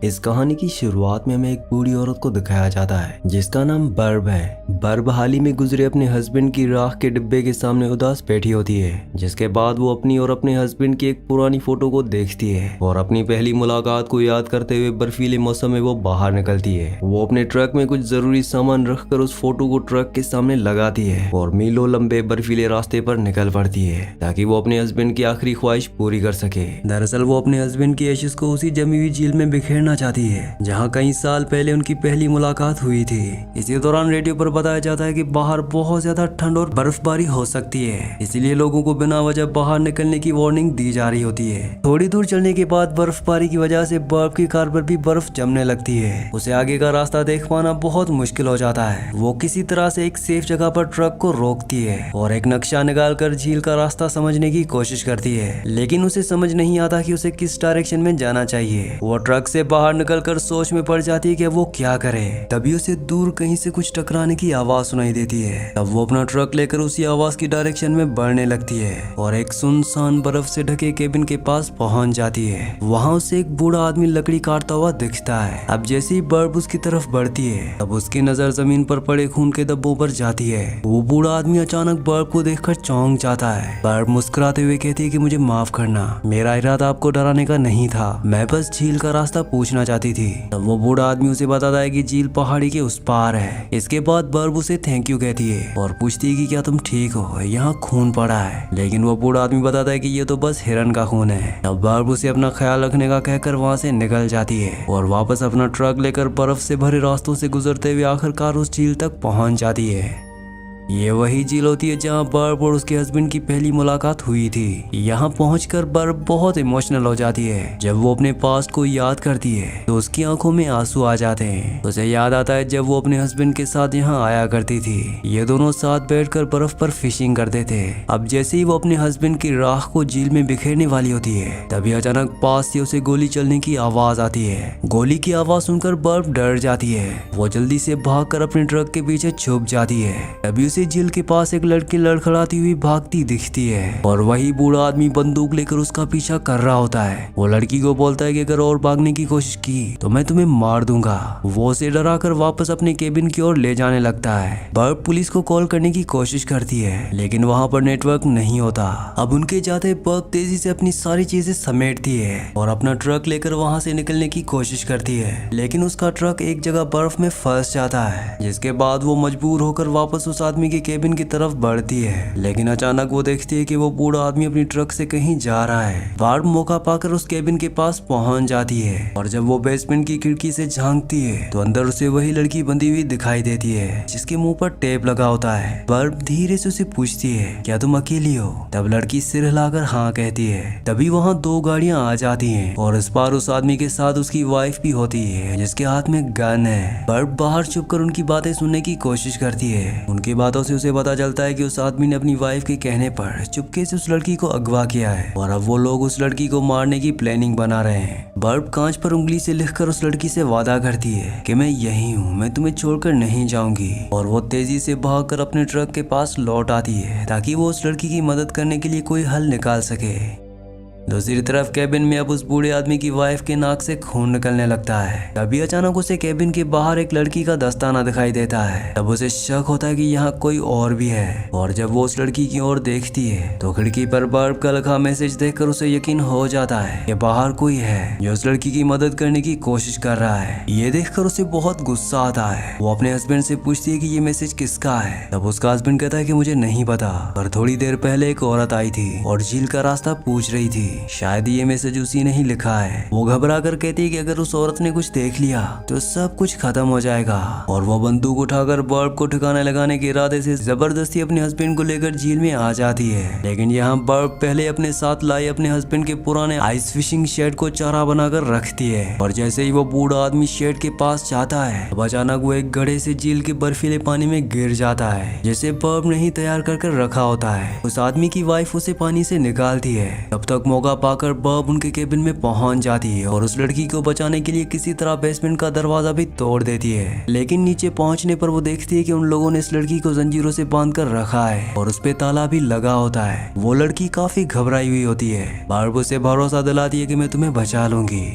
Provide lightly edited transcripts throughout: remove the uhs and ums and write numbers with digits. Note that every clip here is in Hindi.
इस कहानी की शुरुआत में हमें एक बूढ़ी औरत को दिखाया जाता है जिसका नाम बर्ब है। बर्ब हाल ही में गुजरे अपने हस्बैंड की राख के डिब्बे के सामने उदास बैठी होती है, जिसके बाद वो अपनी और अपने हस्बैंड की एक पुरानी फोटो को देखती है और अपनी पहली मुलाकात को याद करते हुए बर्फीले मौसम में वो बाहर निकलती है। वो अपने ट्रक में कुछ जरूरी सामान रखकर उस फोटो को ट्रक के सामने लगाती है और मीलों लंबे बर्फीले रास्ते पर निकल पड़ती है ताकि वो अपने हस्बैंड की आखिरी ख्वाहिश पूरी कर सके। दरअसल वो अपने हस्बैंड की एशेस को उसी जमी हुई झील में बिखेरना चाहती है जहाँ कई साल पहले उनकी पहली मुलाकात हुई थी। इसी दौरान रेडियो पर बताया जाता है कि बाहर बहुत ज्यादा ठंड और बर्फबारी हो सकती है, इसलिए लोगों को बिना वजह बाहर निकलने की वार्निंग दी जा रही होती है। थोड़ी दूर चलने के बाद बर्फबारी की वजह से बर्फ की कार पर भी बर्फ जमने लगती है। उसे आगे का रास्ता देख पाना बहुत मुश्किल हो जाता है। वो किसी तरह से एक सेफ जगह पर ट्रक को रोकती है और एक नक्शा निकाल कर झील का रास्ता समझने की कोशिश करती है, लेकिन उसे समझ नहीं आता कि उसे किस डायरेक्शन में जाना चाहिए। वो ट्रक से बाहर निकलकर सोच में पड़ जाती है कि वो क्या करे। तभी उसे दूर कहीं से कुछ टकराने की आवाज सुनाई देती है। तब वो अपना ट्रक लेकर उसी आवाज की डायरेक्शन में बढ़ने लगती है और एक सुनसान बर्फ से ढके केबिन के पास पहुंच जाती है। वहां उसे एक बूढ़ा आदमी लकड़ी काटता हुआ दिखता है। अब जैसे ही बर्ब उसकी तरफ बढ़ती है तब उसकी नजर जमीन पर पड़े खून के धब्बों पर जाती है। वो बूढ़ा आदमी अचानक बर्ब को देखकर चौंक जाता है। बर्ब मुस्कुराते हुए कहती है कि मुझे माफ करना, मेरा इरादा आपको डराने का नहीं था, मैं बस झील का रास्ता पूछना चाहती थी। तब वो बूढ़ा आदमी उसे बताता है कि झील पहाड़ी के उस पार है। इसके बाद बर्ब उसे थैंक यू कहती है और पूछती है कि क्या तुम ठीक हो, यहाँ खून पड़ा है। लेकिन वो बूढ़ा आदमी बताता है कि ये तो बस हिरन का खून है। तब बर्ब उसे अपना ख्याल रखने का कहकर वहाँ से निकल जाती है और वापस अपना ट्रक लेकर बर्फ से भरे रास्तों से गुजरते हुए आखिरकार उस झील तक पहुँच जाती है। ये वही झील होती है जहाँ बर्ब और उसके हस्बैंड की पहली मुलाकात हुई थी। यहाँ पहुंचकर बर्ब बहुत इमोशनल हो जाती है। जब वो अपने पास्ट को याद करती है तो उसकी आंखों में आंसू आ जाते हैं। उसे याद आता है जब वो अपने हस्बैंड के साथ यहाँ आया करती थी। ये दोनों साथ बैठकर बर्फ पर फिशिंग करते थे। अब जैसे ही वो अपने हस्बैंड की राख को झील में बिखेरने वाली होती है तभी अचानक पास से उसे गोली चलने की आवाज आती है। गोली की आवाज सुनकर बर्ब डर जाती है। वो जल्दी से भागकर अपने ट्रक के पीछे छुप जाती है। तभी झील के पास एक लड़की लड़खड़ाती हुई भागती दिखती है और वही बूढ़ा आदमी बंदूक लेकर उसका पीछा कर रहा होता है। वो लड़की को बोलता है कि अगर और भागने की कोशिश की तो मैं तुम्हें मार दूंगा। वो उसे डराकर वापस अपने केबिन की ओर ले जाने लगता है। बर्ब पुलिस को कॉल करने की कोशिश करती है लेकिन वहाँ पर नेटवर्क नहीं होता। अब उनके जाते बर्ब तेजी से अपनी सारी चीजें समेटती है और अपना ट्रक लेकर वहाँ से निकलने की कोशिश करती है, लेकिन उसका ट्रक एक जगह बर्फ में फंस जाता है, जिसके बाद वो मजबूर होकर वापस उस आदमी के केबिन की तरफ बढ़ती है। लेकिन अचानक वो देखती है कि वो बूढ़ा आदमी अपनी ट्रक से कहीं जा रहा है। बर्ब मौका पाकर उस केबिन के पास पहुंच जाती है और जब वो बेसमेंट की खिड़की से झांकती है तो अंदर उसे वही लड़की बंधी हुई दिखाई देती है जिसके मुंह पर टेप लगा होता है। बर्ब धीरे से उसे पूछती है क्या तुम अकेली हो? तब लड़की सिर हिलाकर हाँ कहती है। तभी वहाँ दो गाड़ियां आ जाती हैं और इस बार उस आदमी के साथ उसकी वाइफ भी होती है जिसके हाथ में गन है। बर्ब बाहर छुपकर उनकी बातें सुनने की कोशिश करती है। उनकी बातों से उसे पता चलता है कि उस आदमी ने अपनी वाइफ के कहने पर चुपके से उस लड़की को अगवा किया है और अब वो लोग उस लड़की को मारने की प्लानिंग बना रहे हैं। बर्ब कांच पर उंगली से लिखकर उस लड़की से वादा करती है कि मैं यही हूँ, मैं तुम्हें छोड़कर नहीं जाऊंगी, और वो तेजी से भागकर अपने ट्रक के पास लौट आती है ताकि वो उस लड़की की मदद करने के लिए कोई हल निकाल सके। दूसरी तरफ केबिन में अब उस बूढ़े आदमी की वाइफ के नाक से खून निकलने लगता है। तभी अचानक उसे केबिन के बाहर एक लड़की का दस्ताना दिखाई देता है। तब उसे शक होता है कि यहाँ कोई और भी है और जब वो उस लड़की की ओर देखती है तो खिड़की पर बर्ब का लिखा मैसेज देखकर उसे यकीन हो जाता है कि बाहर कोई है जो उस लड़की की मदद करने की कोशिश कर रहा है। ये देखकर उसे बहुत गुस्सा आता है। वो अपने हस्बैंड से पूछती है कि ये मैसेज किसका है। तब उसका हस्बैंड कहता है कि मुझे नहीं पता, पर थोड़ी देर पहले एक औरत आई थी और झील का रास्ता पूछ रही थी, शायद ये मैसेज उसी ने ही लिखा है। वो घबरा कर कहती है कि अगर उस औरत ने कुछ देख लिया तो सब कुछ खत्म हो जाएगा, और वो बंदूक उठाकर बर्ब को ठिकाने लगाने के इरादे से जबरदस्ती अपने हस्बैंड को लेकर झील में आ जाती है। लेकिन यहाँ बर्ब पहले अपने साथ लाए अपने हस्बैंड के पुराने आइस फिशिंग शेड को चारा बनाकर रखती है, और जैसे ही वो बूढ़ा आदमी शेड के पास जाता है तब अचानक वो एक घड़े से झील के बर्फीले पानी में गिर जाता है जिसे बर्ब ने ही तैयार कर रखा होता है। उस आदमी की वाइफ उसे पानी से निकालती है। तब तक मौका पाकर बर्ब उनके केबिन में पहुंच जाती है और उस लड़की को बचाने के लिए किसी तरह बेसमेंट का दरवाजा भी तोड़ देती है। लेकिन नीचे पहुंचने पर वो देखती है कि उन लोगों ने इस लड़की को जंजीरों से बांध कर रखा है और उस पे ताला भी लगा होता है। वो लड़की काफी घबराई हुई होती है। बर्ब उसे भरोसा दिलाती है कि मैं तुम्हें बचा लूंगी।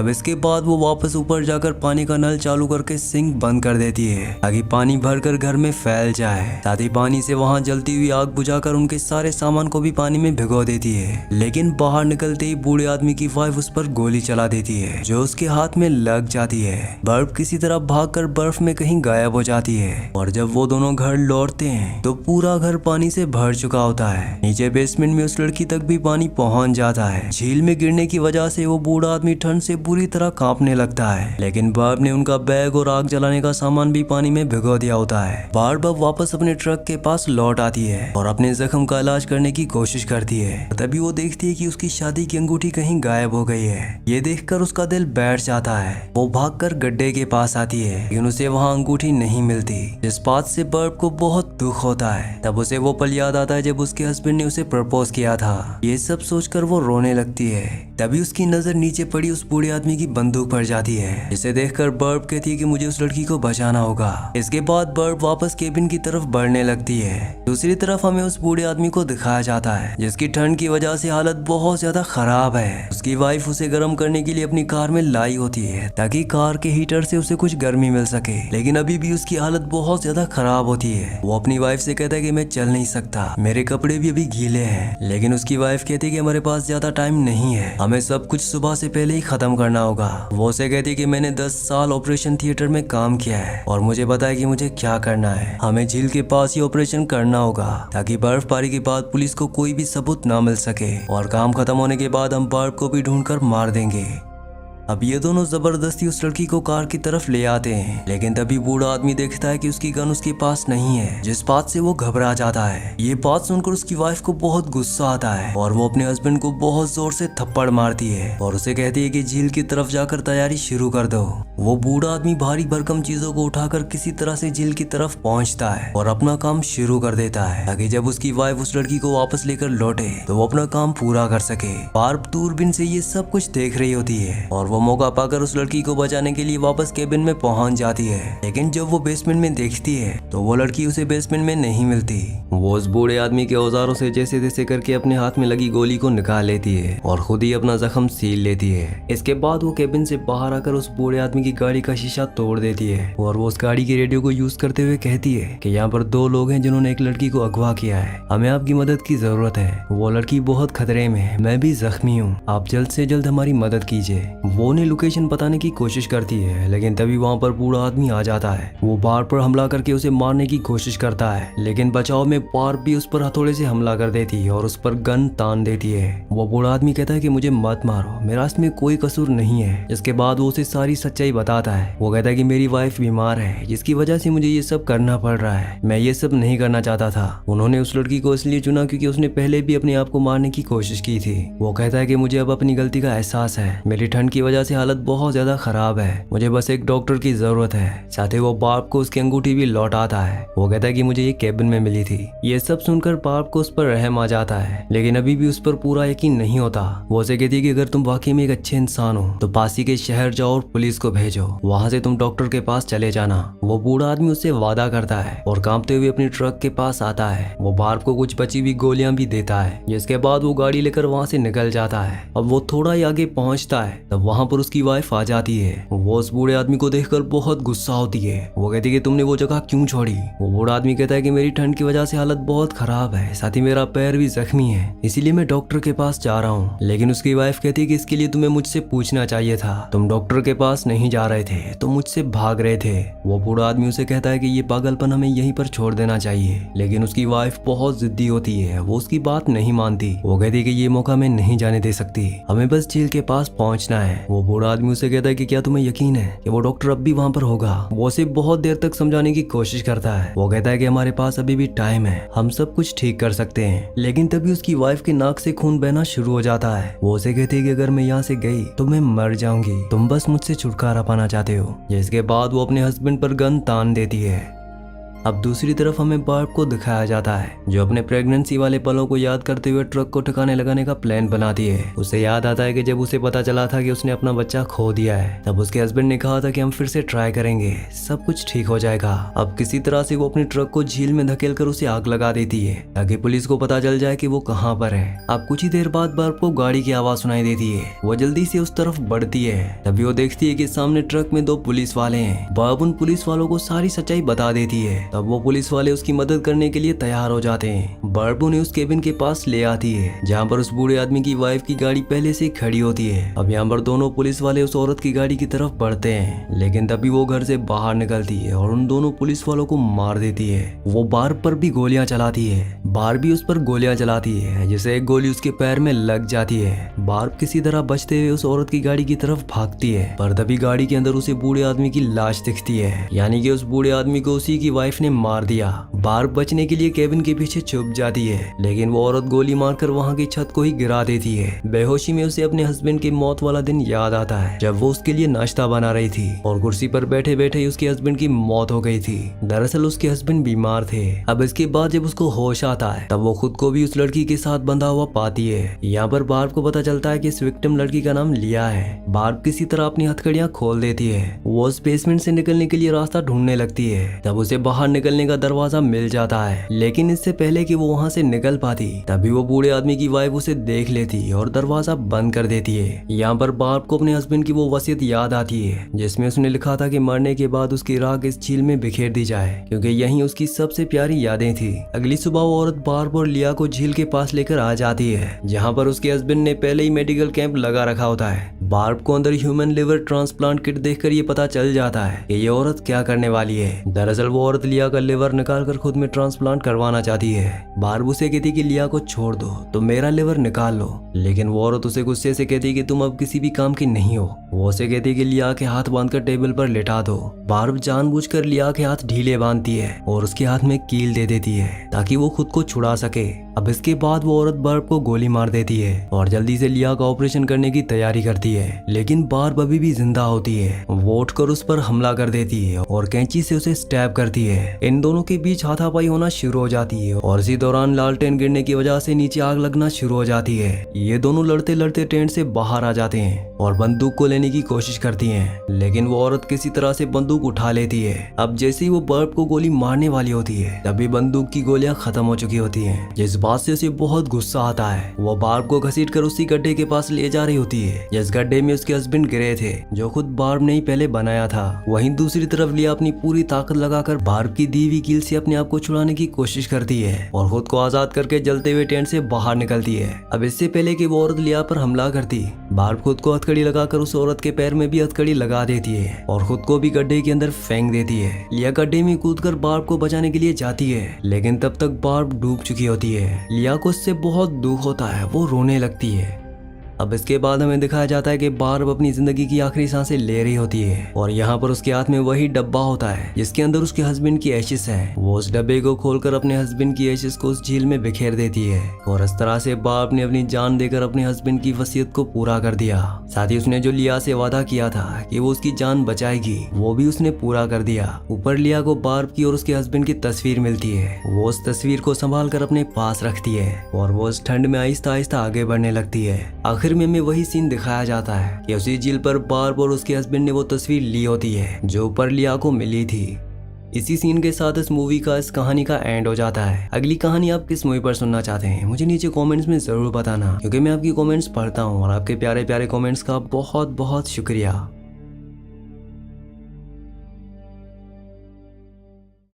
अब इसके बाद वो वापस ऊपर जाकर पानी का नल चालू करके सिंक बंद कर देती है ताकि पानी भरकर घर में फैल जाए। साथ ही पानी से वहाँ जलती हुई आग बुझाकर उनके सारे सामान को भी पानी में भिगो देती है। लेकिन बाहर निकलते ही बूढ़े आदमी की वाइफ उस पर गोली चला देती है जो उसके हाथ में लग जाती है। बर्ब किसी तरह भागकर बर्फ में कहीं गायब हो जाती है और जब वो दोनों घर लौटते हैं तो पूरा घर पानी से भर चुका होता है। नीचे बेसमेंट में उस लड़की तक भी पानी पहुंच जाता है। झील में गिरने की वजह से वो बूढ़ा आदमी ठंड से बुरी तरह कांपने लगता है। लेकिन बर्ब ने उनका बैग और आग जलाने का सामान भी पानी में भिगो दिया होता है। बर्ब वापस अपने ट्रक के पास लौट आती है और अपने जख्म का इलाज करने की कोशिश करती है। तभी वो देखती है कि उसकी शादी की अंगूठी कहीं गायब हो गई है। ये देखकर उसका दिल बैठ जाता है। वो भागकर गड्ढे के पास आती है लेकिन उसे वहाँ अंगूठी नहीं मिलती, जिस बात से बर्ब को बहुत दुख होता है। तब उसे वो पल याद आता है जब उसके हस्बैंड ने उसे प्रपोज किया था। ये सब सोचकर वो रोने लगती है। तभी उसकी नजर नीचे पड़ी उस बूढ़े आदमी की बंदूक पर जाती है, जिसे देखकर बर्ब कहती है कि मुझे उस लड़की को बचाना होगा। इसके बाद बर्ब वापस केबिन की तरफ बढ़ने लगती है। दूसरी तरफ हमें उस बूढ़े आदमी को दिखाया जाता है जिसकी ठंड की वजह से हालत बहुत ज्यादा खराब है। उसकी वाइफ उसे गर्म करने के लिए अपनी कार में लाई होती है ताकि कार के हीटर से उसे कुछ गर्मी मिल सके, लेकिन अभी भी उसकी हालत बहुत ज्यादा खराब होती है। वो अपनी वाइफ से कहता है कि मैं चल नहीं सकता, मेरे कपड़े भी अभी गीले हैं। लेकिन उसकी वाइफ कहती है कि हमारे पास ज्यादा टाइम नहीं है, हमें सब कुछ सुबह से पहले ही खत्म करना होगा। वो उसे कहती है कि मैंने 10 साल ऑपरेशन थिएटर में काम किया है और मुझे पता है कि मुझे क्या करना है। हमें झील के पास ही ऑपरेशन करना होगा ताकि बर्फबारी के बाद पुलिस को कोई भी सबूत ना मिल सके और काम खत्म होने के बाद हम बर्ब को भी ढूंढकर मार देंगे। अब ये दोनों जबरदस्ती उस लड़की को कार की तरफ ले आते हैं, लेकिन तभी बूढ़ा आदमी देखता है कि उसकी गन उसके पास नहीं है, जिस बात से वो घबरा जाता है। ये बात सुनकर उसकी वाइफ को बहुत गुस्सा आता है और वो अपने हस्बैंड को बहुत जोर से थप्पड़ मारती है और उसे कहती है कि झील की तरफ जाकर तैयारी शुरू कर दो। वो बूढ़ा आदमी भारी भरकम चीजों को उठाकर किसी तरह से झील की तरफ पहुंचता है और अपना काम शुरू कर देता है ताकि जब उसकी वाइफ उस लड़की को वापस लेकर लौटे तो वो अपना काम पूरा कर सके। बार्ब दूरबीन से ये सब कुछ देख रही होती है और वो मौका पाकर उस लड़की को बचाने के लिए वापस केबिन में पहुंच जाती है। लेकिन जब वो बेसमेंट में देखती है तो वो लड़की उसे बेसमेंट में नहीं मिलती। वो उस बूढ़े आदमी के औजारों से जैसे तैसे करके अपने हाथ में लगी गोली को निकाल लेती है और खुद ही अपना जख्म सील लेती है। इसके बाद वो केबिन से बाहर आकर उस बूढ़े आदमी की गाड़ी का शीशा तोड़ देती है और वो उस गाड़ी के रेडियो को यूज करते हुए कहती है कि यहाँ पर 2 लोग हैं जिन्होंने एक लड़की को अगवा किया है, हमें आपकी मदद की जरूरत है। वो लड़की बहुत खतरे में है, मैं भी जख्मी हूँ, आप जल्द से जल्द हमारी मदद कीजिए। वो उन्हें लोकेशन बताने की कोशिश करती है, लेकिन तभी वहाँ पर बूढ़ा आदमी आ जाता है। वो बार पर हमला करके उसे मारने की कोशिश करता है, लेकिन बचाव में बार भी उस पर हथौड़े से हमला कर देती है और उस पर गन तान देती है। वो बूढ़ा आदमी कहता है कि मुझे मत मारो, मेरा इसमें कोई कसूर नहीं है। इसके बाद वो उसे सारी सच्चाई बताता है। वो कहता है कि मेरी वाइफ बीमार है जिसकी वजह से मुझे ये सब करना पड़ रहा है, मैं ये सब नहीं करना चाहता था। उन्होंने उस लड़की को इसलिए चुना क्योंकि उसने पहले भी अपने आप को मारने की कोशिश की थी। वो कहता है कि मुझे अब अपनी गलती का एहसास है, मेरी ठंड की वजह से हालत बहुत ज्यादा खराब है, मुझे बस एक डॉक्टर की जरूरत है। साथ ही वो बार्ब को उसकी अंगूठी भी लौटाता है। वो कहता है कि मुझे ये केबिन में मिली थी। ये सब सुनकर बार्ब को उस पर रहम आ जाता है, लेकिन अभी भी उस पर पूरा यकीन नहीं होता। वो उसे कहती है कि अगर तुम वाकई में एक अच्छे इंसान हो तो पास ही के शहर जाओ और पुलिस को भेजो, वहाँ से तुम डॉक्टर के पास चले जाना। वो बूढ़ा आदमी उससे वादा करता है और कांपते हुए अपनी ट्रक के पास आता है। वो बार्ब को कुछ बची हुई गोलियां भी देता है, जिसके बाद वो गाड़ी लेकर वहाँ से निकल जाता है। अब वो थोड़ा ही आगे पहुँचता है तब वहाँ पर उसकी वाइफ आ जाती है। वो उस बूढ़े आदमी को देखकर बहुत गुस्सा होती है। वो कहती है कि तुमने वो जगह क्यों छोड़ी। वो बूढ़ा आदमी कहता है कि मेरी ठंड की वजह से हालत बहुत खराब है, साथ ही मेरा पैर भी जख्मी है, इसीलिए मैं डॉक्टर के पास जा रहा हूँ। लेकिन उसकी वाइफ कहती है कि इसके लिए तुम्हें मुझसे पूछना चाहिए था, तुम डॉक्टर के पास नहीं जा रहे थे, तुम मुझसे भाग रहे थे। वो बूढ़ा आदमी उसे कहता है कि ये पागलपन हमें यहीं पर छोड़ देना चाहिए, लेकिन उसकी वाइफ बहुत जिद्दी होती है, वो उसकी बात नहीं मानती। वो कहती है कि ये मौका मैं नहीं जाने दे सकती, हमें बस झील के पास पहुंचना है। वो बूढ़ा आदमी उसे कहता है कि क्या तुम्हें यकीन है कि वो डॉक्टर अब भी वहाँ पर होगा। वो उसे बहुत देर तक समझाने की कोशिश करता है। वो कहता है कि हमारे पास अभी भी टाइम है, हम सब कुछ ठीक कर सकते हैं। लेकिन तभी उसकी वाइफ के नाक से खून बहना शुरू हो जाता है। वो उसे कहती है कि अगर मैं यहाँ से गई तो मैं मर जाऊंगी, तुम बस मुझसे छुटकारा पाना चाहते हो। जिसके बाद वो अपने हस्बैंड पर गन तान देती है। अब दूसरी तरफ हमें बार्ब को दिखाया जाता है जो अपने प्रेगनेंसी वाले पलों को याद करते हुए ट्रक को ठिकाने लगाने का प्लान बनाती है। उसे याद आता है कि जब उसे पता चला था कि उसने अपना बच्चा खो दिया है, तब उसके हस्बैंड ने कहा था कि हम फिर से ट्राई करेंगे, सब कुछ ठीक हो जाएगा। अब किसी तरह से वो अपनी ट्रक को झील में धकेल कर उसे आग लगा देती है ताकि पुलिस को पता चल जाए कि वो कहाँ पर है। अब कुछ ही देर बाद बार्ब को गाड़ी की आवाज सुनाई देती है। वो जल्दी से उस तरफ बढ़ती है। तभी वो देखती है कि सामने ट्रक में 2 पुलिस वाले हैं। बार्ब उन पुलिस वालों को सारी सच्चाई बता देती है। तब वो पुलिस वाले उसकी मदद करने के लिए तैयार हो जाते हैं। बार्ब उन्हें उस केबिन के पास ले आती है जहाँ पर उस बूढ़े आदमी की वाइफ की गाड़ी पहले से खड़ी होती है। अब यहाँ पर दोनों पुलिस वाले उस औरत की गाड़ी की तरफ बढ़ते हैं, लेकिन तभी वो घर से बाहर निकलती है और उन दोनों पुलिस वालों को मार देती है। वो बार्ब पर भी गोलियां चलाती है। बार्ब भी उस पर गोलियां चलाती है, जिसे एक गोली उसके पैर में लग जाती है। बार्ब किसी तरह बचते हुए उस औरत की गाड़ी की तरफ भागती है, पर तभी गाड़ी के अंदर उसे बूढ़े आदमी की लाश दिखती है, यानी कि उस बूढ़े आदमी को उसी की वाइफ ने मार दिया। बार्ब बचने के लिए केबिन के पीछे छुप जाती है, लेकिन वो औरत गोली मारकर वहाँ की छत को ही गिरा देती है। बेहोशी में उसे अपने हस्बैंड की मौत वाला दिन याद आता है जब वो उसके लिए नाश्ता बना रही थी और कुर्सी पर बैठे बैठे ही उसके हस्बैंड की मौत हो गई थी। दरअसल उसके हस्बैंड बीमार थे। अब इसके बाद जब उसको होश आता है, तब वो खुद को भी उस लड़की के साथ बंधा हुआ पाती है। यहाँ पर बार्ब को पता चलता है कि इस विक्टिम लड़की का नाम लिया है। बार्ब किसी तरह अपनी हथकड़ियां खोल देती है। वो उस बेसमेंट से निकलने के लिए रास्ता ढूंढने लगती है। तब उसे बाहर निकलने का दरवाजा मिल जाता है, लेकिन इससे पहले कि वो वहाँ से निकल पाती, तभी वो बूढ़े आदमी की वाइफ उसे देख लेती और दरवाजा बंद कर देती है। यहाँ पर बार्ब को अपने हस्बैंड की वो वसीयत याद आती है जिसमें उसने लिखा था कि मरने के बाद उसकी राख इस झील में बिखेर दी जाए, क्योंकि यही उसकी सबसे प्यारी यादें थी। अगली सुबह वो औरत बार्ब और लिया को झील के पास लेकर आ जाती है, जहाँ पर उसके हस्बैंड ने पहले ही मेडिकल कैंप लगा रखा होता है। बार्ब को अंदर ह्यूमन लिवर ट्रांसप्लांट किट देखकर ये पता चल जाता है कि ये औरत क्या करने वाली है। दरअसल वो औरत लिया का लिवर निकालकर खुद में ट्रांसप्लांट करवाना चाहती है। बार्ब उसे कहती कि लिया को छोड़ दो, तो मेरा लिवर निकाल लो, लेकिन वो औरत उसे गुस्से से कहती कि तुम अब किसी भी काम की नहीं हो। वो उसे कहती कि लिया के हाथ बांधकर टेबल पर लेटा दो। बार्ब जानबूझकर लिया के हाथ ढीले बांधती है और उसके हाथ में कील दे देती है ताकि वो खुद को छुड़ा सके। अब इसके बाद वो औरत बार्ब को गोली मार देती है और जल्दी से लिया का ऑपरेशन करने की तैयारी करती है, लेकिन बार्ब अभी भी जिंदा होती है। वो उठकर उस पर हमला कर देती है और कैंची से उसे स्टैब करती है। इन दोनों के बीच हाथापाई होना शुरू हो जाती है और इसी दौरान लालटेन गिरने की वजह से नीचे आग लगना शुरू हो जाती है। ये दोनों लड़ते लड़ते टेंट से बाहर आ जाते हैं और बंदूक को लेने की कोशिश करती हैं, लेकिन वो औरत किसी तरह से बंदूक उठा लेती है। अब जैसे ही वो बार्ब को गोली मारने वाली होती है, तभी बंदूक की गोलियां खत्म हो चुकी होती हैं। जिस बात से उसे बहुत गुस्सा आता है, वो बार्ब को घसीटकर उसी गड्ढे के पास ले जा रही होती है जिस गड्ढे में उसके हस्बैंड गिरे थे, जो खुद बार्ब ने ही पहले बनाया था। वहीं दूसरी तरफ लिया अपनी पूरी ताकत लगाकर बार्ब की दी हुई कील से अपने आप को छुड़ाने की कोशिश करती है और खुद को आजाद करके जलते हुए टेंट से बाहर निकलती है। अब इससे पहले कि वो औरत लिया पर हमला करती, बार्ब खुद को हथकड़ी लगाकर उस औरत के पैर में भी हथकड़ी लगा देती है और खुद को भी गड्ढे के अंदर फेंक देती है। लिया गड्ढे में कूदकर बार्ब को बचाने के लिए जाती है, लेकिन तब तक बार्ब डूब चुकी होती है। लिया को इससे बहुत दुख होता है, वो रोने लगती है। अब इसके बाद हमें दिखाया जाता है कि बार्ब अपनी जिंदगी की आखिरी सांसें ले रही होती है और यहाँ पर उसके हाथ में वही डब्बा होता है जिसके अंदर उसके हस्बैंड की एशिस है। वो उस डब्बे को खोलकर अपने हस्बैंड की एशिस को उस झील में बिखेर देती है और इस तरह से बार्ब ने अपनी जान देकर अपने हस्बैंड की वसीयत को पूरा कर दिया। साथ ही उसने जो लिया से वादा किया था कि वो उसकी जान बचाएगी, वो भी उसने पूरा कर दिया। ऊपर लिया को बार्ब की और उसके हस्बैंड की तस्वीर मिलती है। वो उस तस्वीर को संभाल कर अपने पास रखती है और वो उस ठंड में आहिस्ता आहिस्ता आगे बढ़ने लगती है। आखिर में वही सीन दिखाया जाता है कि उसी झील पर बार्ब और उसके हस्बैंड ने वो तस्वीर ली होती है जो ऊपर लिया को मिली थी। इसी सीन के साथ इस मूवी का, इस कहानी का एंड हो जाता है। अगली कहानी आप किस मूवी पर सुनना चाहते हैं मुझे नीचे कमेंट्स में जरूर बताना, क्योंकि मैं आपकी कमेंट्स पढ़ता हूँ और आपके प्यारे प्यारे कमेंट्स का बहुत बहुत शुक्रिया।